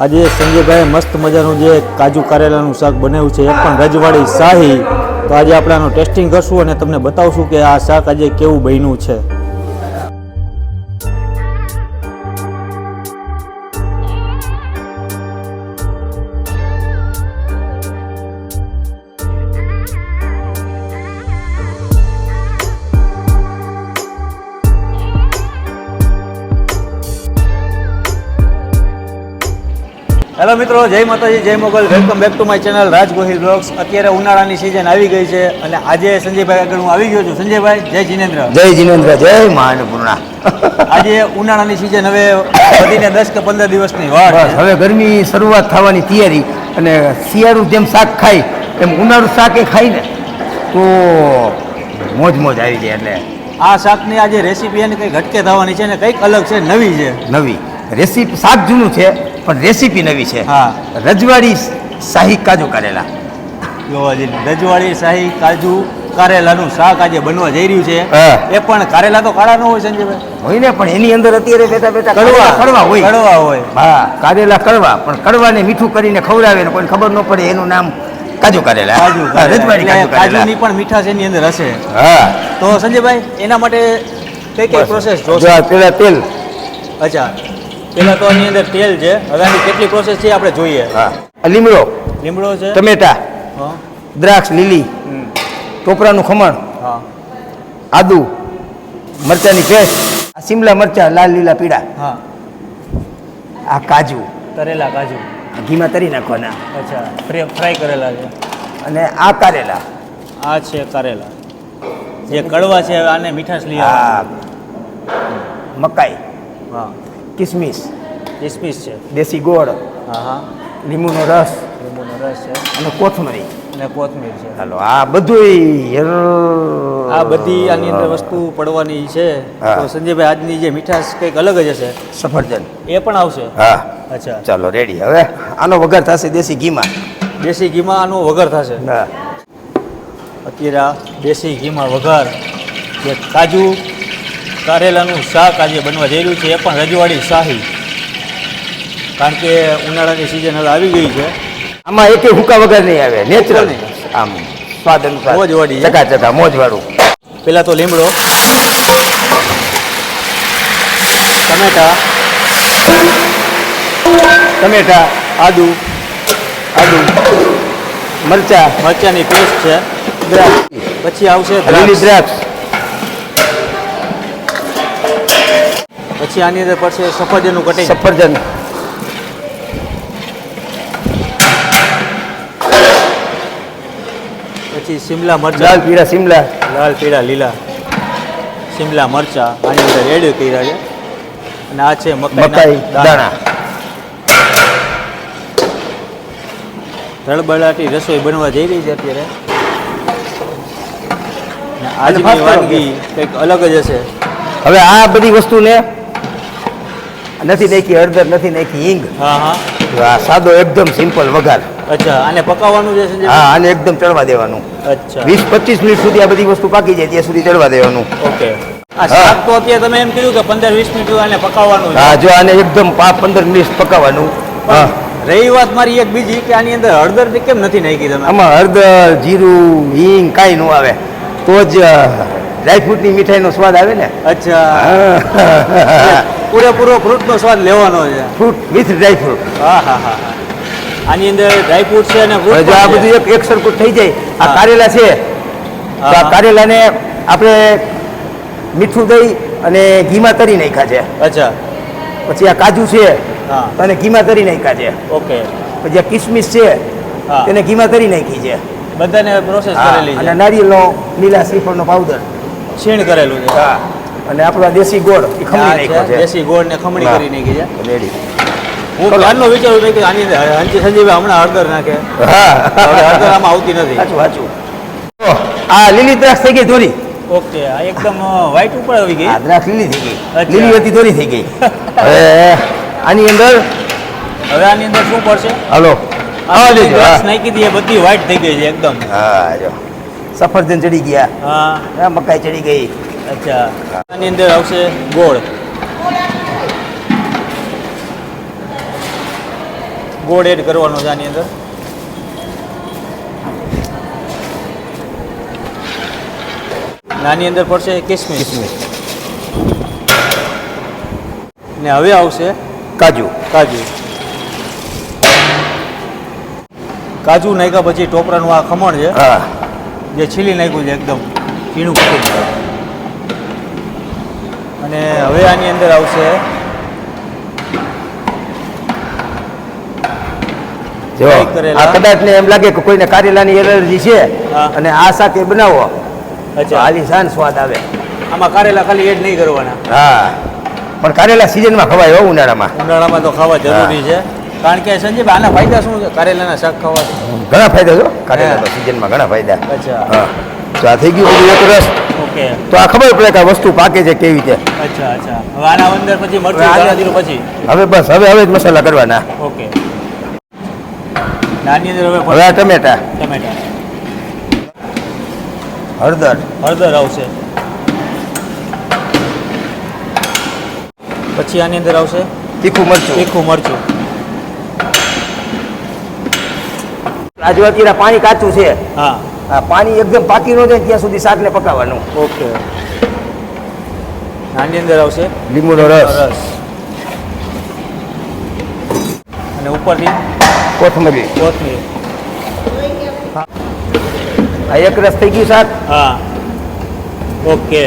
આજે સંજયભાઈ મસ્ત મજાનું જે કાજુ કારેલાનું શાક બનાવ્યું છે એ પણ રજવાડી શાહી. તો આજે આપણે આનું ટેસ્ટિંગ કરશું અને તમને બતાવશું કે આ શાક આજે કેવું બન્યું છે. હેલો મિત્રો, જય માતાજી, જય Mogal. Welcome back to my channel Raj Gohil blogs. અત્યારે ઉનાળાની સિઝન આવી ગઈ છે અને આજે સંજયભાઈ આગળ હું આવી ગયો છું. સંજયભાઈ, જય જિનેન્દ્ર. જય જિનેન્દ્ર, જય મહાન્નપૂર્ણા. આજે ઉનાળાની સિઝન હવે વધીને 10 કે 15 દિવસની વાર છે. હવે ગરમી શરૂઆત થવાની તૈયારી અને શિયાળું જેમ શાક ખાય એમ ઉનાળું શાક એ ખાય ને તો મોજ મોજ આવી જાય. એટલે આ શાકની આજે રેસીપી એને કંઈક હટકે થવાની છે ને કંઈક અલગ છે, નવી છે. નવી રેસીપી, શાક જૂનું છે પણ રેસીપી નવી છે. હા, રજવાડી શાહી કાજુ કારેલા. રજવાડી શાહી કાજુ કારેલાનું શાક આજે બનવા જઈ રહ્યું છે. હા. એ પણ કારેલા તો કાળા ન હોય સંજયભાઈ? હોય ને, પણ એની અંદર અત્યારે બેઠા બેઠા કડવા હોય. કડવા હોય. હા, કારેલા કડવા, પણ કડવાને મીઠું કરીને ખવડાવે ને કોઈને ખબર ન પડે એનું નામ કાજુ કારેલા. રજવાડી કાજુ કારેલા. કાજુની પણ મીઠાશ એની અંદર હશે. હા. તો સંજયભાઈ, એના માટે કઈ પ્રોસેસ જોશે? પેલા તેલ. અચ્છા, પેલા તો આની અંદર તેલ છે. હવે આની કેટલી પ્રોસેસ છે આપણે જોઈએ. હા, લીમડો છે, ટમેટા, હા, દ્રાક્ષ લીલી, ટોપરાનું ખમણ, હા, આદુ, મરચાની પેસ્ટ, આ શિમલા મરચા લાલ લીલા પીળા, હા, આ કાજુ તરેલા કાજુ ઘીમાં તરી નાખવાના. અચ્છા, ફ્રાય કરેલા છે. અને આ કારેલા, આ છે કારેલા જે કડવા છે. હવે આને મીઠાશ લઈ આ મકાઈ, હા, કિસમિસ, કિસમિસ છે, દેશી ગોળ, હા, હા, લીંબુનો રસ લીંબુનો રસ છે અને કોથમરી. અને કોથમીર છે. હાલો, આ બધું આ બધી આની અંદર વસ્તુ પડવાની છે. હા. તો સંજયભાઈ, આજની જે મીઠાશ કંઈક અલગ જ હશે. સફરજન એ પણ આવશે. હા. અચ્છા, ચાલો રેડી. હવે આનો વઘાર થશે દેશી ઘીમાં. દેશી ઘીમાં આનો વઘાર થશે. હા. અત્યારે આ દેશી ઘીમાં વઘાર જે કાજુ કારેલાનું શાક આજે બનવા જઈ રહ્યું છે એ પણ રજવાડી શાહી. કારણ કે ઉનાળાની સિઝન હવે આવી ગઈ છે. આમાં એક હુકા વગર નહીં આવે, નેચરલ. આમ સ્વાદ અનુસાર મોજવાળી છે. ચકા મોજવાળું. પહેલાં તો લીમડો, ટમેટા, આદુ મરચાની પેસ્ટ છે, દ્રાક્ષ, પછી આવશે લીલી દ્રાક્ષ, પછી આની અંદર પડશે સફરજનનું કટિંગ, સફરજન, પછી શિમલા મરચાં, લાલ પીળા શિમલા, લાલ પીળા લીલા શિમલા મરચાં આની અંદર એડ કર્યા છે. અને આ છે મકાઈ દાણા. તળબડાટી રસોઈ બનવા જઈ રહી છે અત્યારે. અને આજની વાનગી કંઈક અલગ જ હશે. હવે આ બધી વસ્તુને નથી નાખી હળદર, નથી નાખી હિંગ. હા, હા. આ સાદો એકદમ સિમ્પલ વઘાર. અચ્છા, આને પકાવવાનું છે સંજય? હા, આને એકદમ ચડવા દેવાનું. અચ્છા, 20-25 મિનિટ સુધી આ બધી વસ્તુ પાકી જાય ત્યાં સુધી ચડવા દેવાનું. ઓકે. આ શાક તો અત્યારે તમે એમ કીધું કે 15-20 મિનિટ આને પકાવવાનું છે. હા, જો આને એકદમ 15 મિનિટ પકાવવાનું. હા. રહી વાત મારી એક બીજી કે આની અંદર હળદર કેમ નથી નાખી તમે? આમાં હળદર, જીરું, હિંગ કાંઈ ન આવે તો જ ડ્રાયફ્રૂટની મીઠાઈનો સ્વાદ આવે ને. અચ્છા, પૂરેપૂરો ફ્રૂટનો સ્વાદ લેવાનો છે. Fruit with dry fruit. હા, હા, હા. આની અંદર ડ્રાયફ્રૂટ છે અને ફ્રૂટ જો આ બધું એક સરખું થઈ જાય. આ કારેલા છે તો આ કારેલાને આપણે મીઠું દઈ અને ઘીમાં તરી નાખ્યા છે. અચ્છા, પછી આ કાજુ છે હા, અને ઘીમાં તરી નાખ્યા છે. ઓકે. પછી આ કિસમિસ છે હા, તેને ઘીમાં તરી નાખી છે. બધાને પ્રોસેસ હા, કરેલી અને છે. નારિયેળનો લીલા શ્રીફળનો પાવડર. છીણ કરેલું છે. હા, અને આપણો આ દેશી ગોળ એ ખમણી આ નાખ્યો છે છે. દેશી ગોળ ને ખમણી હા. કરી નાખી છે. રેડી. હું કાલનો વિચારું છું કે આની અંદર સંજીભાઈ હમણાં હળદર નાખે. હા, હવે હળદર આમાં આવતી નથી. સાચું. તો આ લીલી દ્રાક્ષ થઈ ગઈ ધોરી. ઓકે, આ એકદમ વ્હાઈટ ઉપર આવી ગઈ. આ દ્રાક્ષ લીલી થઈ ગઈ. અચ્છા. લીલી હતી ધોરી થઈ ગઈ. હવે આની અંદર હવે આની અંદર શું પડશે? હાલો દ્રાક્ષ નાખી દઈએ, બધી વ્હાઈટ થઈ ગઈ છે એકદમ. હા, જો સફરજન ચડી ગયા. હા, મકાઈ ચડી ગઈ. અચ્છા, આની અંદર આવશે ગોળ. ગોળ એડ કરવાનો છે આની અંદર. આની અંદર પડશે કિસમિસ. ને હવે આવશે કાજુ. કાજુ નાખ્યા પછી ટોપરાનું આ ખમણ છે હા. જે છીલી નાખ્યું છે એકદમ ઝીણું કરી. અને હવે આની અંદર આવશે જો ફ્રાય કરેલા. આ કદાચ ને એમ લાગે કે કોઈને કારેલાની એલર્જી છે હા. અને આ શાક એ બનાવો તો અચ્છા, આલીશાન સ્વાદ આવે. આમાં કારેલા ખાલી એડ નહીં કરવાના. હા, પણ કારેલા સિઝનમાં ખવાય હો ઉનાળામાં. ઉનાળામાં તો ખાવા જરૂરી છે. કારણ કે સંજયભાઈ આના ફાયદા શું છે કારેલાના શાક ખાવાથી? ઘણા ફાયદા છો કારેલા હા. તો સિઝનમાં ઘણા ફાયદા. અચ્છા. હા, તો આ થઈ ગયું બધું એક રસ. ઓકે. તો આ ખબર પડે કે આ વસ્તુ પાકે છે કેવી રીતે. અચ્છા. હવે આના અંદર પછી મરચું હવે આને- ધાણા જીરું પછી. હવે બસ હવે જ મસાલા કરવાના. ઓકે. આની અંદર હવે હવે આ ટમેટા, ટમેટા, હળદર, હળદર આવશે. પછી આની અંદર આવશે તીખું મરચું. તીખું મરચું. આ જો અત્યારે પાણી કાચું છે, હા. આ પાણી એકદમ પાકી ન જાય ત્યાં સુધી શાકને પકાવવાનું. ઓકે. આની અંદર આવશે લીંબુનો રસ, રસ. અને ઉપરથી કોથમરી. કોથમીર. આ એક રસ થઈ ગયું શાક. હા. ઓકે.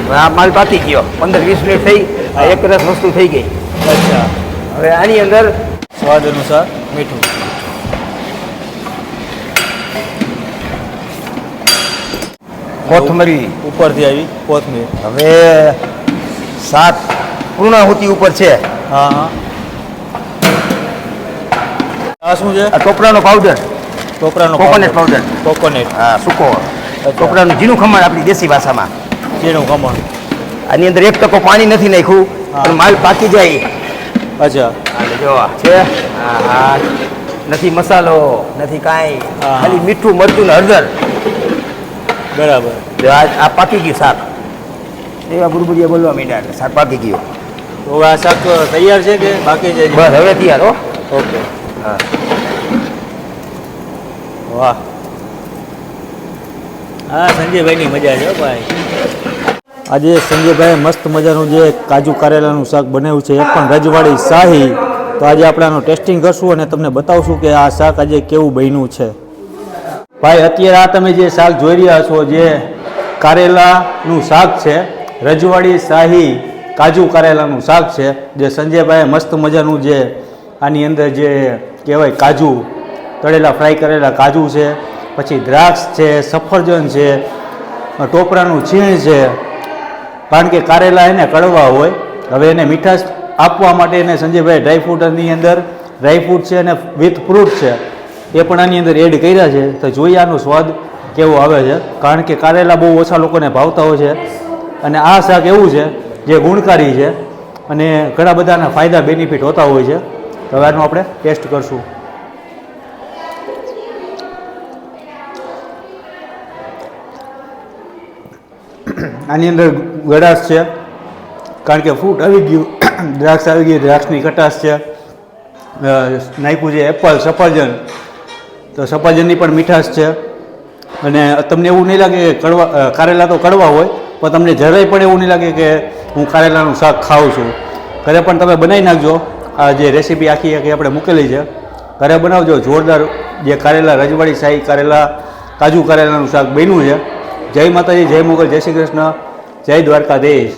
હવે આ માલ પાકી ગયો, 15-20 મિનિટ થઈ. આ હા. એક રસ વસ્તુ થઈ ગઈ. અચ્છા. હવે આની અંદર સ્વાદ અનુસાર મીઠું. કોથમરી. ઉપરથી આવી કોથમીર. હવે શાક પૂર્ણાહુતિ ઉપર છે. હા. આ શું છે? આ ટોપરાનો પાવડર, ટોપરાનો કોકોનટ પાવડર. કોકોનટ. હા, સૂકો ટોપરાનું ઝીણું ખમણ આપણી દેશી ભાષામાં. ઝીણું ખમણ. આની અંદર 1 ટકો પાણી નથી નાખ્યું, હા. પણ માલ પાકી જાય. અચ્છા. અને જો આ છે, હા, નથી મસાલો નથી કાંઈ, હા. ખાલી મીઠું મરચું ને હળદર. બરાબર. જો આ પાકી ગયું શાક. એવા બુરબુરિયા બોલવા માંડ્યા એટલે શાક પાકી ગયું. તો હવે આ શાક તૈયાર છે કે બાકી છે? બસ હવે તૈયાર હો. ઓકે. હા. વાહ. હા, સંજયભાઈની મજા છે હો ભાઈ. આજે સંજયભાઈ મસ્ત મજાનું જે કાજુ કારેલાનું શાક બનાવ્યું છે એ પણ રજવાડી શાહી. તો આજે આપણે આનું ટેસ્ટિંગ કરશું અને તમને બતાવશું કે આ શાક આજે કેવું બન્યું છે. ભાઈ અત્યારે આ તમે જે શાક જોઈ રહ્યા છો જે કારેલાનું શાક છે, રજવાડી શાહી કાજુ કારેલાનું શાક છે, જે સંજયભાઈએ મસ્ત મજાનું જે આની અંદર જે કહેવાય કાજુ તળેલા ફ્રાય કરેલા કાજુ છે, પછી દ્રાક્ષ છે, સફરજન છે, ટોપરાનું છીણ છે. કારણ કે કારેલા એને કડવા હોય, હવે એને મીઠાશ આપવા માટે એને સંજયભાઈ ડ્રાયફ્રૂટની અંદર ડ્રાયફ્રૂટ છે અને વિથ ફ્રૂટ છે એ પણ આની અંદર એડ કર્યા છે. તો જોઈએ આનો સ્વાદ કેવો આવે છે. કારણ કે કારેલા બહુ ઓછા લોકોને ભાવતા હોય છે અને આ શાક એવું છે જે ગુણકારી છે અને ઘણા બધાના ફાયદા બેનિફિટ હોતા હોય છે. તો હવે આનું આપણે ટેસ્ટ કરશું. આની અંદર ગળાશ છે કારણ કે ફ્રૂટ આવી ગયું, દ્રાક્ષ આવી ગઈ, દ્રાક્ષની ખટાશ છે. નાખ્યું છે એપલ, સફરજન, તો સફરજનની પણ મીઠાશ છે. અને તમને એવું નહીં લાગે કે કડવા કારેલા તો કડવા હોય, પણ તમને જરાય પણ એવું નહીં લાગે કે હું કારેલાનું શાક ખાઉં છું. ઘરે પણ તમે બનાવી નાખજો. આ જે રેસીપી આખી આપણે મૂકેલી છે, ઘરે બનાવજો. જોરદાર જે કારેલા રજવાડી શાહી કારેલા કાજુ કારેલાનું શાક બન્યું છે. જય માતાજી, જય મુગલ, જય શ્રી કૃષ્ણ, જય દ્વારકાધીશ.